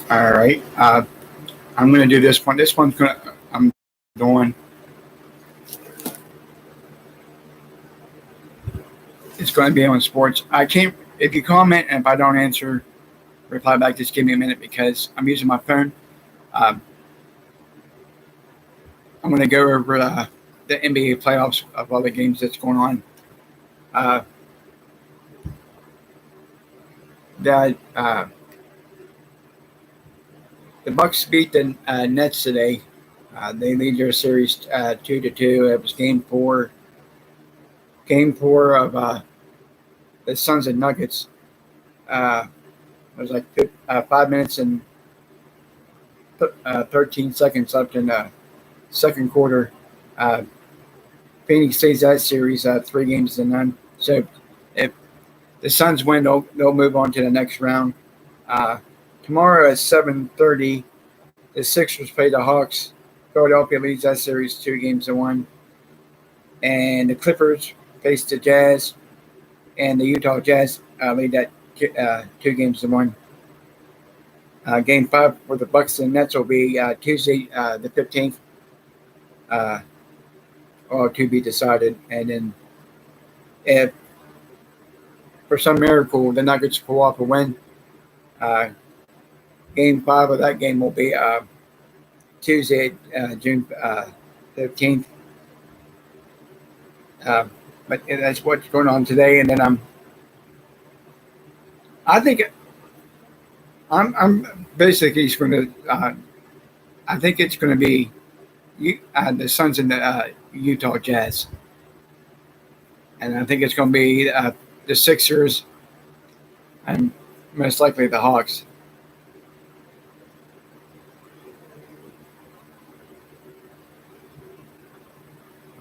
All right. I'm going to do this one. This one's going to, I'm doing, it's going to be on sports. I can't, if you comment and if I don't answer, reply back, just give me a minute because I'm using my phone. Um, I'm going to go over the NBA playoffs of all the games that's going on. Uh, the, uh, the Bucks beat the Nets today. They lead their series 2-2. It was game four of the Suns and Nuggets. It was like 5 minutes and 13 seconds left in the second quarter. Uh, Phoenix stays that series 3-0. So if the Suns win, they'll move on to the next round. Uh, Tomorrow at 7:30, the Sixers play the Hawks. Philadelphia leads that series 2-1. And the Clippers face the Jazz, and the Utah Jazz lead that 2-1. Game 5 for the Bucks and Nets will be Tuesday, the 15th, or to be decided. And then, if for some miracle the Nuggets pull off a win, uh, Game 5 of that game will be Tuesday, June 15th. But that's what's going on today. And then I think I'm basically just going to. I think it's going to be the Suns and the Utah Jazz, and I think it's going to be the Sixers and most likely the Hawks.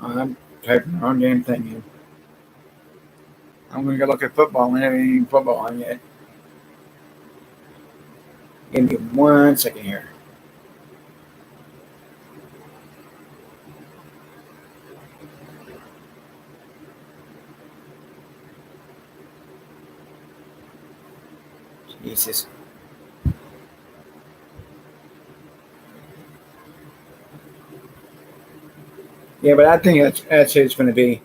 I'm typing the wrong damn thing in. I'm going to go look at football. We haven't even football on yet. Give me 1 second here. Jesus. Yeah, but I think that's who it's going to be.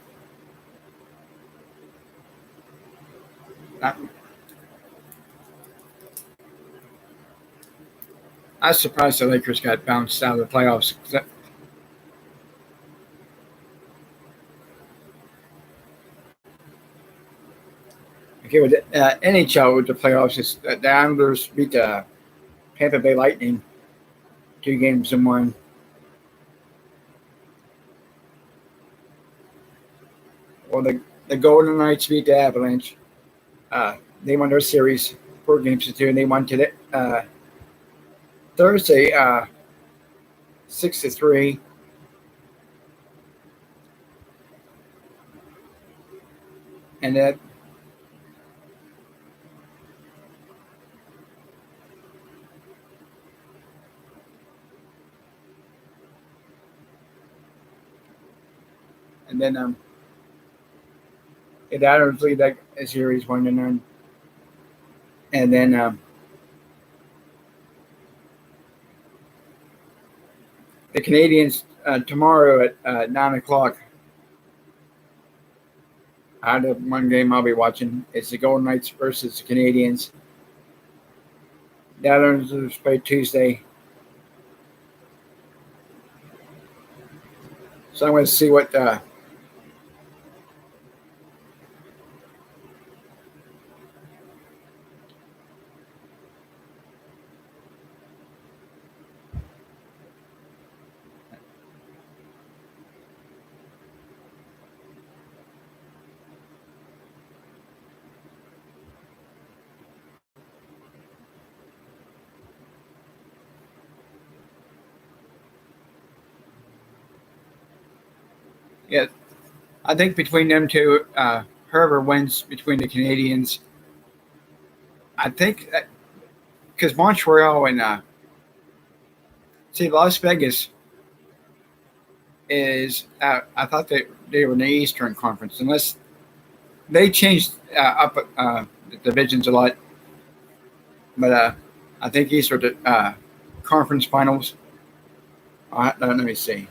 I, I was surprised the Lakers got bounced out of the playoffs. Okay, with the NHL with the playoffs, the Islanders beat the Tampa Bay Lightning 2-1. Well, the Golden Knights beat the Avalanche. They won their series 4-2, and they won today Thursday 6-3. And that and then the Islanders lead that series 1-0. And then the Canadians tomorrow at 9 o'clock. The one game I'll be watching is the Golden Knights versus the Canadians. The Islanders play Tuesday. So I'm going to see what yeah, I think between them two, whoever wins between the Canadians, I think because Montreal and Las Vegas is, I thought they were in the Eastern Conference, unless they changed up the divisions a lot. But I think these are the conference finals. Let me see.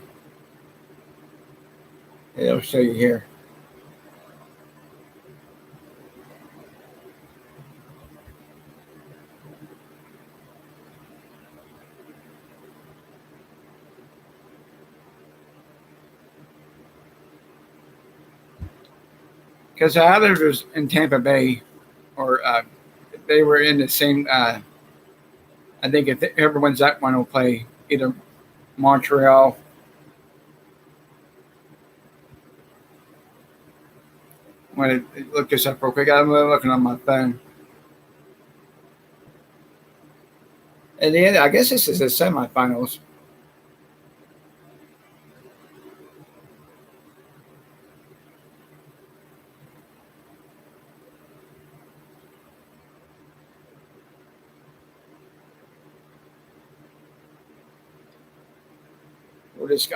It'll show you here. Because the Islanders in Tampa Bay, or they were in the same. I think if whoever wins that one will play either Montreal. I'm going to look this up real quick. I'm looking on my phone. And the end, I guess this is the semifinals.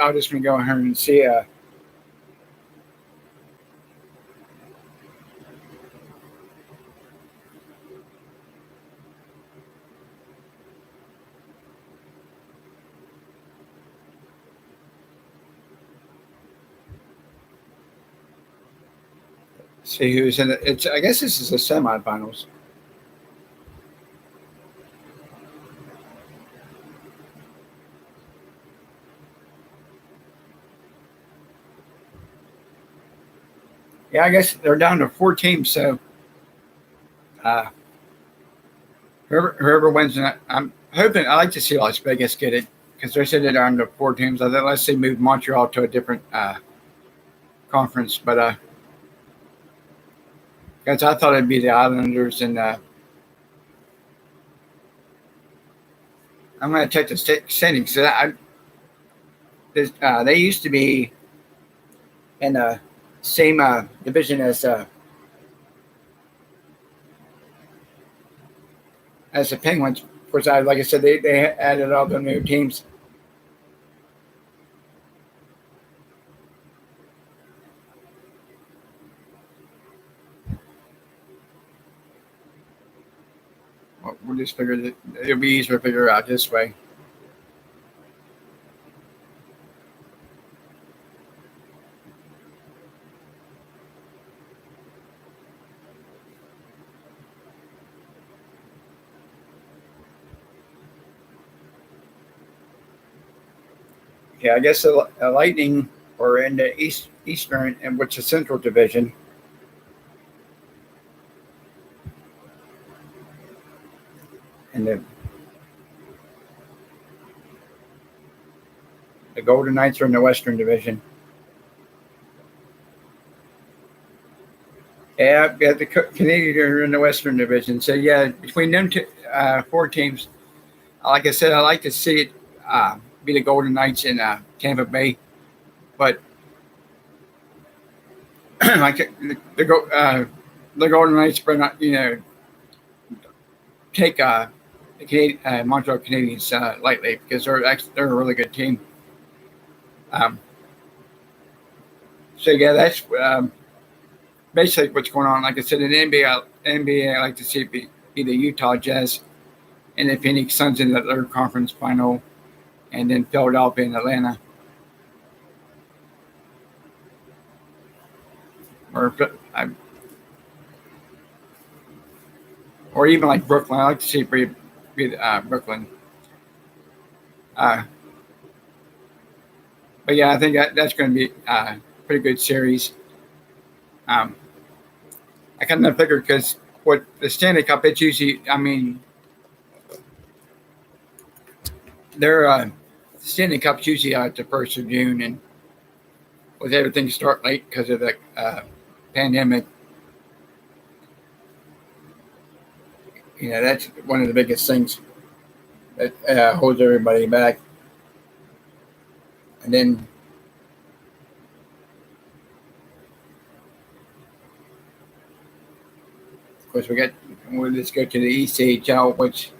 I'll just gonna go ahead and see. See who's in it. It's. I guess this is the semifinals. Yeah, I guess they're down to 4 teams. So uh, whoever wins that, I'm hoping. I like to see Las Vegas get it because they said they're down to 4 teams. Unless they move Montreal to a different conference, but guys, I thought it'd be the Islanders and. I'm going to check the standings. They used to be in the same division as the Penguins. Of course, like I said, they added all the new teams. We'll just figure that it'll be easier to figure out this way. Okay, I guess the Lightning are in the Eastern, and which is Central Division. And the Golden Knights are in the Western Division. Yeah, the Canadiens are in the Western Division. So yeah, between them 4 teams, like I said, I like to see it be the Golden Knights in Tampa Bay, but like the Golden Knights, but not take the Montreal Canadiens lightly because they're a really good team. So yeah, that's basically what's going on. Like I said, in the NBA, I like to see it be the Utah Jazz and the Phoenix Suns in the third conference final, and then Philadelphia and Atlanta. Or even like Brooklyn. I like to see it be Brooklyn. But yeah, I think that's going to be a pretty good series. I kind of figured because what the Stanley Cup, it's usually, I mean, their Stanley Cup's usually at the 1st of June, and with everything start late because of the pandemic, that's one of the biggest things that holds everybody back. And then of course we'll just go to the ECHL, which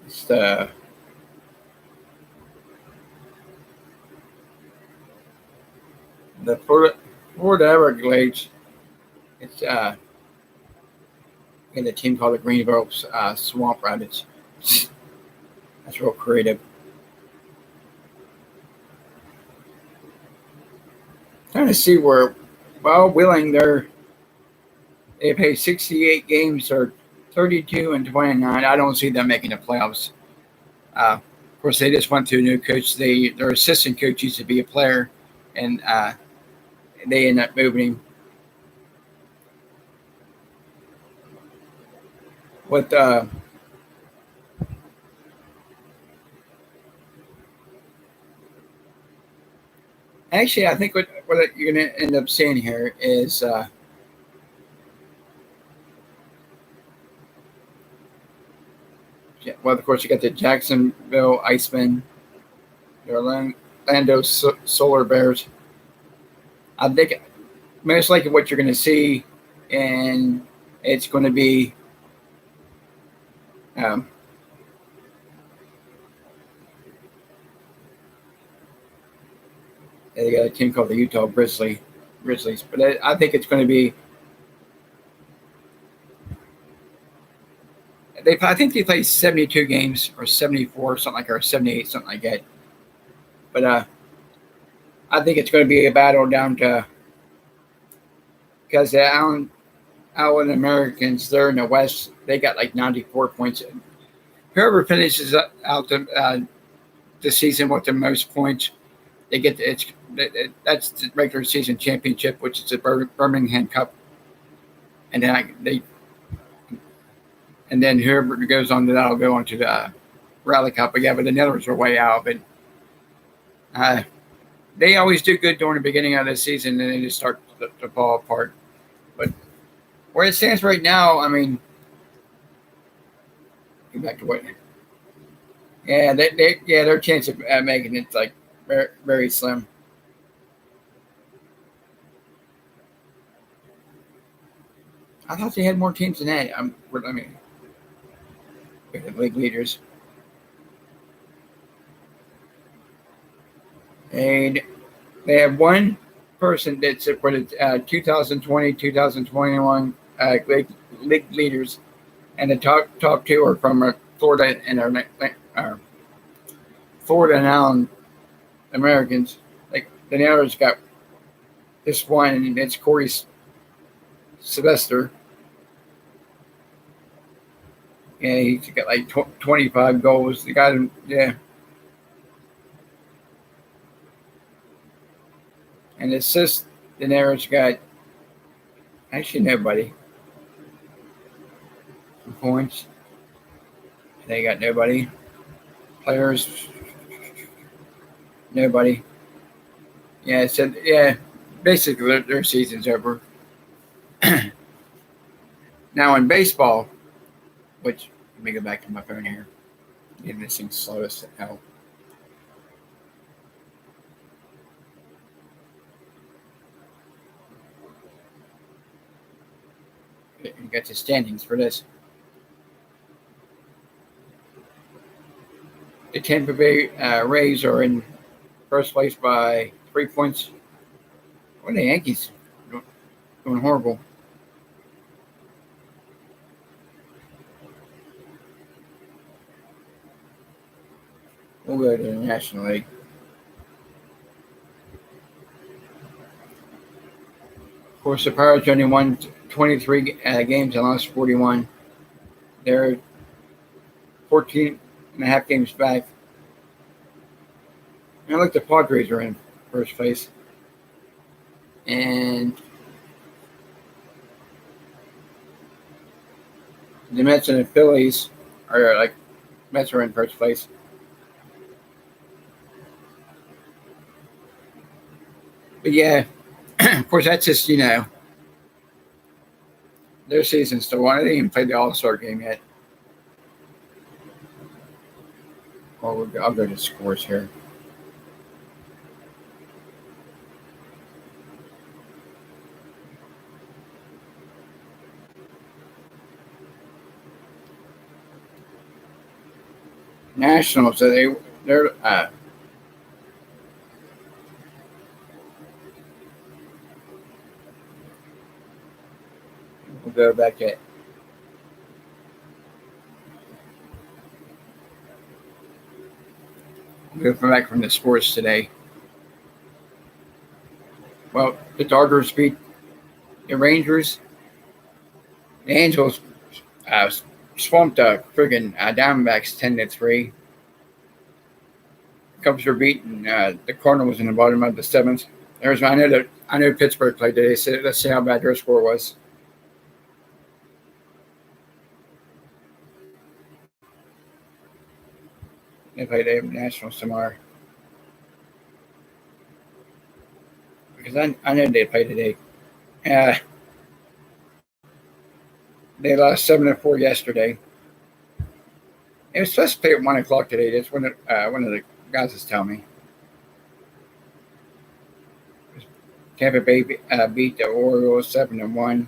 is the Florida Everglades. It's in a team called the Greenville Swamp Rabbits. That's real creative. Trying to see where, well, Wheeling, they played 68 games or 32-29. I don't see them making the playoffs. Of course, they just went through a new coach. Their assistant coach used to be a player, and they ended up moving him. With actually, I think what you're going to end up seeing here is well, of course, you got the Jacksonville Icemen, the Orlando Solar Bears. I think most likely what you're going to see, and it's going to be they got a team called the Utah Grizzlies, but I think it's going to be. I think they played 72 games or 74, something like that, or 78, something like that. But I think it's going to be a battle down to because the Allen Americans, they're in the West, they got like 94 points. Whoever finishes out the season with the most points, they get that's the regular season championship, which is the Birmingham Cup, and then whoever goes on to that will go on to the Rally Cup. But yeah, but the others are way out. But they always do good during the beginning of the season, and they just start to fall apart. But where it stands right now, I mean, get back to what. Yeah, their chance of making it's like very, very slim. I thought they had more teams than that. I mean, the league leaders. And they have one person that's for the 2020 2021 league leaders, and the top two are from Florida and Florida and Allen Americans. Like the others got this one, and it's Corey Sylvester. Yeah, he's got like 25 goals. The guy, yeah. And assists, the Narrows got actually nobody. Points, they got nobody. Players, nobody. Yeah, so yeah, basically their season's over. Now in baseball, which let me go back to my phone here. Getting this thing slow as hell. You got the standings for this. The Tampa Bay Rays are in first place by 3 points. What are the Yankees doing horrible? We'll go to the National League. Of course, the Pirates only won 23 games and lost 41. They're 14 and a half games back. And look, the Padres are in first place. And the Mets and the Phillies are like Mets are in first place. But yeah, of course, that's just, their season's still on. They didn't even play the All-Star game yet. Well, I'll go to scores here. Nationals, so they're we'll go back to moving back from the sports today. Well, the Dodgers beat the Rangers. The Angels uh, swamped friggin' Diamondbacks 10-3. Cubs were beating the Cardinals in the bottom of the seventh. I know Pittsburgh played today, so let's see how bad their score was. They played the Nationals tomorrow. Because I know they played today. Uh, they lost 7-4 yesterday. It was supposed to play at 1 o'clock today. That's one of the guys was telling me. Tampa Bay beat the Orioles 7-1.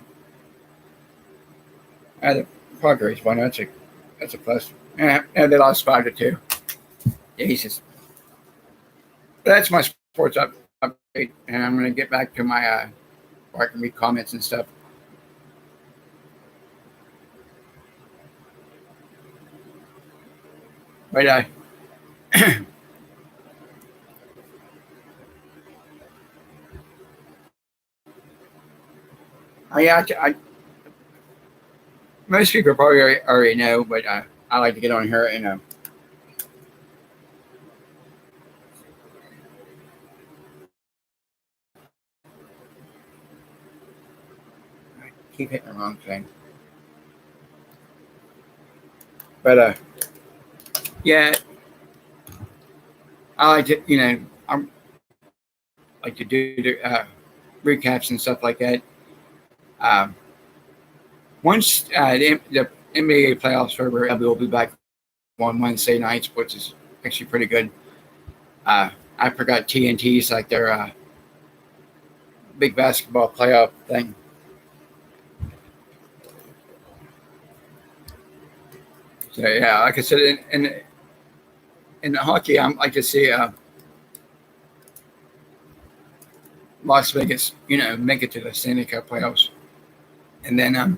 The Padres won. That's a plus. And they lost 5-2. Jesus. But that's my sports update, and I'm going to get back to my where I can read comments and stuff. But most people probably already know, but I like to get on here and I keep hitting the wrong thing. But yeah, I like to I like to do the recaps and stuff like that. Once the NBA playoffs are over, we'll be back on Wednesday nights, which is actually pretty good. I forgot TNT's like their big basketball playoff thing. So yeah, like I said, in the hockey, I like to see Las Vegas, make it to the Stanley Cup playoffs, and then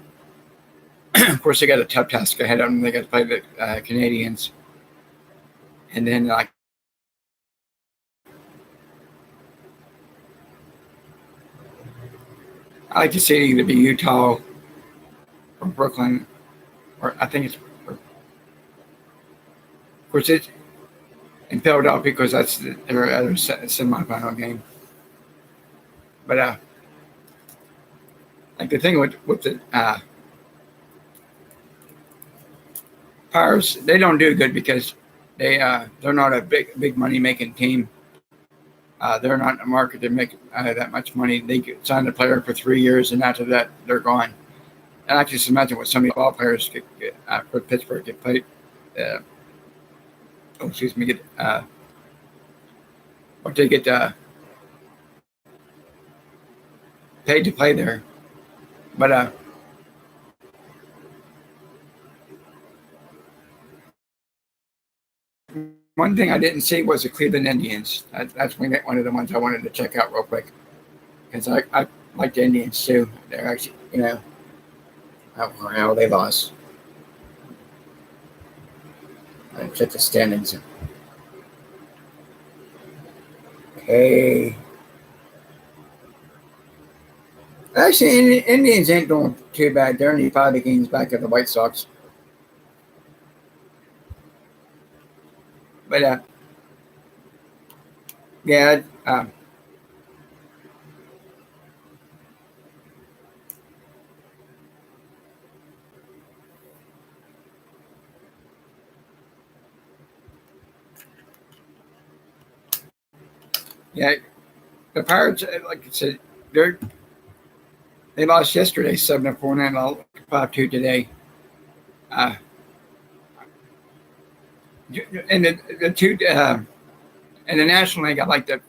of course they got a tough task ahead of them. They got to play the Canadians, and then like I like to see it either be Utah or Brooklyn, or I think it's of course it's in Philadelphia because that's their other semifinal game. But like the thing with the Pirates, they don't do good because they're not a big money making team. They're not in the market to make that much money. They sign a player for 3 years, and after that, they're gone. And I can just imagine what some of the ball players get for Pittsburgh get paid. Get what they get paid to play there. But one thing I didn't see was the Cleveland Indians. That's one of the ones I wanted to check out real quick because I like the Indians too. They're actually, how they lost. I check the standings. Okay. Actually, Indians ain't doing too bad. They're only 5 games back of the White Sox. But yeah. Yeah, the Pirates, like I said, they lost yesterday 7-4, and 5-2 today. And the two in the National League, I like the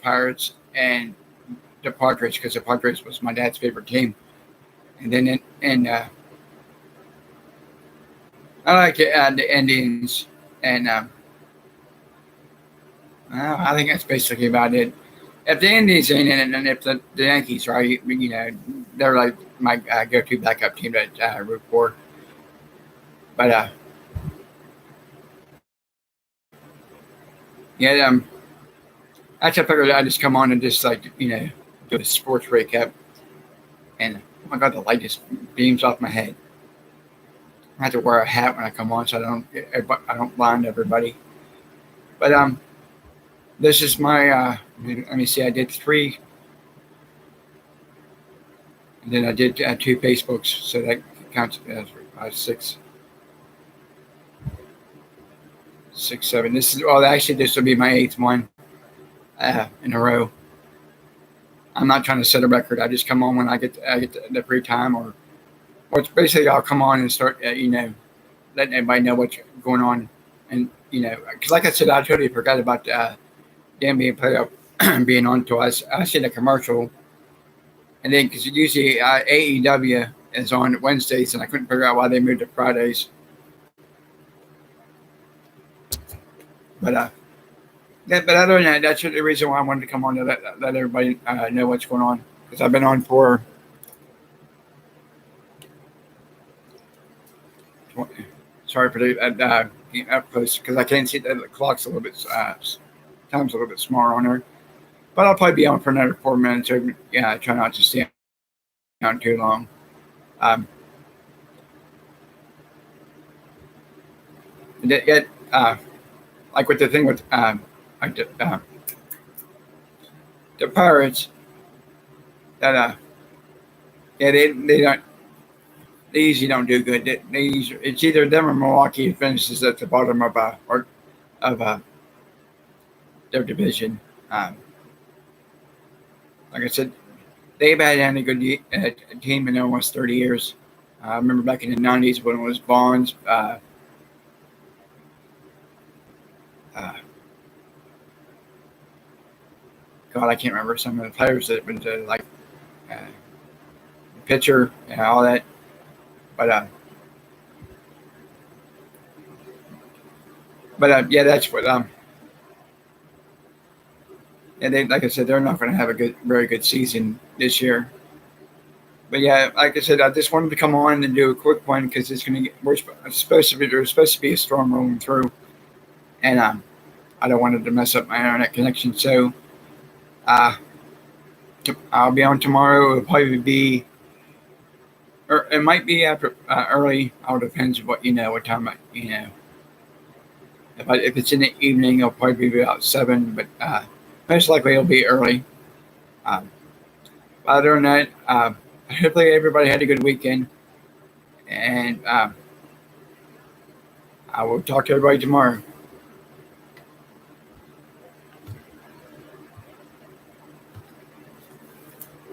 Pirates and the Padres because the Padres was my dad's favorite team. And then I like the Indians, and I think that's basically about it. If the Indians ain't in it, and if the Yankees are, they're like my go-to backup team to root for. But Yeah, actually, I figured I'd just come on and just like do a sports recap. And oh my god, the light just beams off my head. I have to wear a hat when I come on so I don't blind everybody. But this is my let me see. I did three, and then I did two Facebooks, so that counts as six, 7. This is actually this will be my 8th one in a row. I'm not trying to set a record. I just come on when I get the free time, or it's basically I'll come on and start letting everybody know what's going on, and because like I said, I totally forgot about the NBA playoff being on to us. I seen a commercial, and then because usually AEW is on Wednesdays, and I couldn't figure out why they moved to Fridays. But but other than that, that's the reason why I wanted to come on to let everybody know what's going on, because I've been on for sorry for the up close because I can't see the clock's a little bit time's a little bit smaller on there. But I'll probably be on for another 4 minutes. So, yeah, I try not to stay on too long. Um, yet, like with the thing with like the Pirates, that yeah, they don't they usually don't do good. It's either them or Milwaukee finishes at the bottom of or of their division. Um, like I said, they've had a good team in almost 30 years. I remember back in the 90s when it was Bonds. God, I can't remember some of the players that went to like pitcher and all that. But yeah, that's what and they like I said, they're not going to have a very good season this year. But yeah, like I said, I just wanted to come on and do a quick one because it's going to get there's supposed to be a storm rolling through, and I don't want it to mess up my internet connection. So uh, I'll be on tomorrow. It'll probably be, or it might be after early. All depends what what time if it's in the evening, it'll probably be about 7. But most likely it'll be early. Um, Other than that, hopefully everybody had a good weekend, and I will talk to everybody tomorrow.